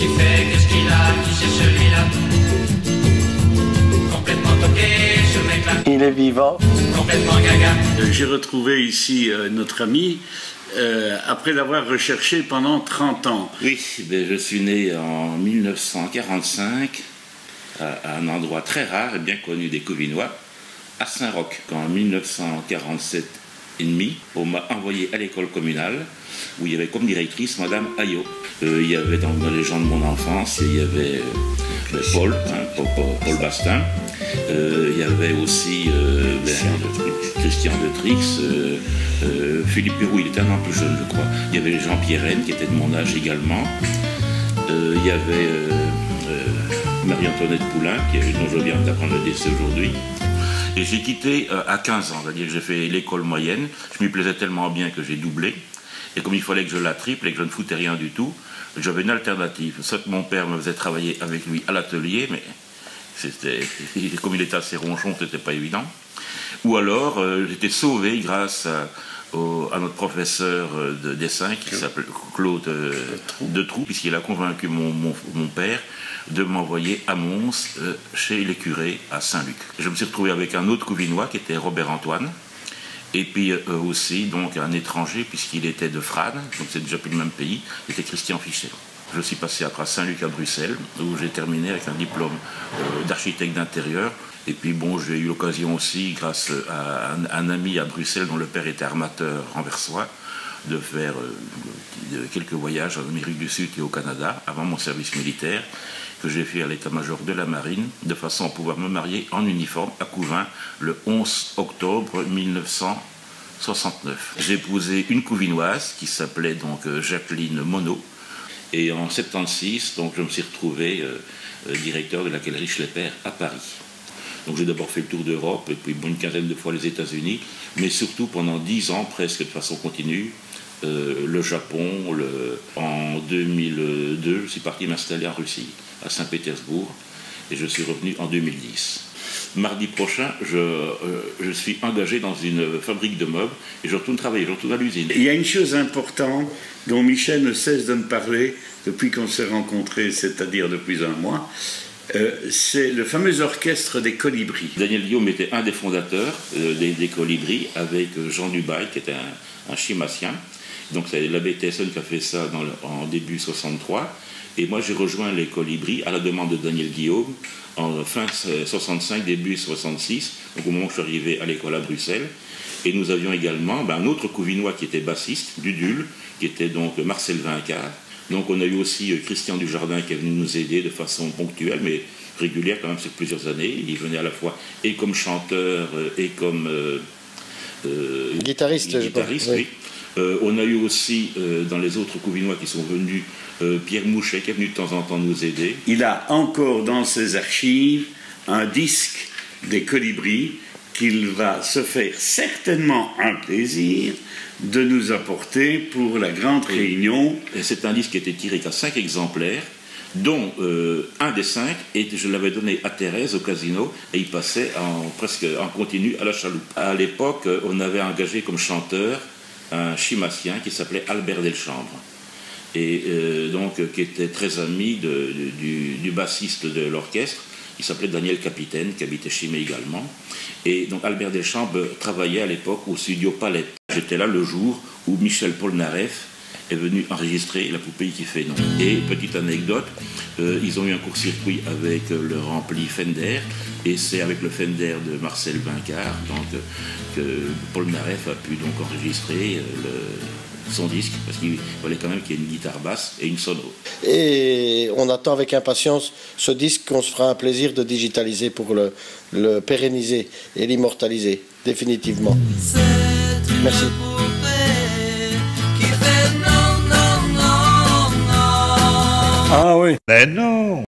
qu'il fait, qu'est-ce qu'il a, qui c'est celui-là? Complètement toqué, ce mec-là. Il est vivant. Complètement gaga. J'ai retrouvé ici notre ami, après l'avoir recherché pendant 30 ans. Oui, ben, je suis né en 1945, à un endroit très rare et bien connu des Covinois, à Saint-Roch. En 1947 et demi, on m'a envoyé à l'école communale, où il y avait comme directrice Madame Ayot. Il y avait dans les gens de mon enfance, il y avait Paul, Paul Bastin. Il y avait aussi Christian de Trix, Philippe Pérou, il était un an plus jeune, je crois. Il y avait Jean-Pierre Rennes, qui était de mon âge également. Il y avait Marie-Antoinette Poulain, dont je viens d'apprendre le décès aujourd'hui. Et j'ai quitté à 15 ans, c'est-à-dire que j'ai fait l'école moyenne. Je m'y plaisais tellement bien que j'ai doublé. Et comme il fallait que je la triple et que je ne foutais rien du tout, j'avais une alternative. Soit mon père me faisait travailler avec lui à l'atelier, mais comme il était assez ronchon, c'était pas évident. Ou alors, j'étais sauvé grâce à notre professeur de dessin qui s'appelle Claude de Troux, puisqu'il a convaincu mon père de m'envoyer à Mons, chez les curés à Saint-Luc. Je me suis retrouvé avec un autre Covinois qui était Robert Antoine, et puis aussi donc un étranger, puisqu'il était de Frane, donc c'est déjà plus le même pays, c'était Christian Fichet. Je suis passé après à Saint-Luc à Bruxelles, où j'ai terminé avec un diplôme d'architecte d'intérieur. Et puis bon, j'ai eu l'occasion aussi, grâce à un ami à Bruxelles dont le père était armateur anversois, de faire quelques voyages en Amérique du Sud et au Canada, avant mon service militaire, que j'ai fait à l'état-major de la marine, de façon à pouvoir me marier en uniforme à Couvain le 11 octobre 1969. J'ai épousé une Couvinoise qui s'appelait donc Jacqueline Monod. Et en 76, donc, je me suis retrouvé directeur de la galerie Schlepper à Paris. Donc j'ai d'abord fait le tour d'Europe, et puis une quinzaine de fois les États-Unis, mais surtout pendant 10 ans, presque de façon continue, le Japon. En 2002, je suis parti m'installer en Russie, à Saint-Pétersbourg, et je suis revenu en 2010. Mardi prochain, je suis engagé dans une fabrique de meubles et je retourne travailler, je retourne à l'usine. Il y a une chose importante dont Michel ne cesse de me parler depuis qu'on s'est rencontrés, c'est-à-dire depuis un mois, c'est le fameux orchestre des Colibris. Daniel Guillaume était un des fondateurs des Colibris avec Jean Dubail, qui était un chimacien. Donc c'est l'abbé Tesson qui a fait ça en début 63. Et moi j'ai rejoint les Colibris à la demande de Daniel Guillaume en fin 65, début 66, donc au moment où je suis arrivé à l'école à Bruxelles. Et nous avions également un autre Couvinois qui était bassiste, Dudul, qui était donc Marcel Vincart. Donc on a eu aussi Christian Dujardin qui est venu nous aider de façon ponctuelle, mais régulière quand même, c'est plusieurs années. Il venait à la fois et comme chanteur et comme guitariste, je pense. Oui. On a eu aussi dans les autres Couvinois qui sont venus Pierre Mouchet qui est venu de temps en temps nous aider. Il a encore dans ses archives un disque des Colibris qu'il va se faire certainement un plaisir de nous apporter pour la grande réunion. Et c'est un disque qui a été tiré qu'à 5 exemplaires, dont un des 5, et je l'avais donné à Thérèse au casino, et il passait presque en continu à la chaloupe. À l'époque, on avait engagé comme chanteur un chimacien qui s'appelait Albert Delchambre, et donc qui était très ami du bassiste de l'orchestre, qui s'appelait Daniel Capitaine, qui habitait Chimay également. Et donc Albert Delchambre travaillait à l'époque au studio Palette. J'étais là le jour où Michel Polnareff est venu enregistrer La poupée qui fait non. Et petite anecdote, ils ont eu un court-circuit avec leur ampli Fender, et c'est avec le Fender de Marcel Vincart donc, que Polnareff a pu donc enregistrer son disque, parce qu'il fallait quand même qu'il y ait une guitare basse et une sono. Et on attend avec impatience ce disque qu'on se fera un plaisir de digitaliser pour le pérenniser et l'immortaliser, définitivement. Merci. Ah oui. Mais non.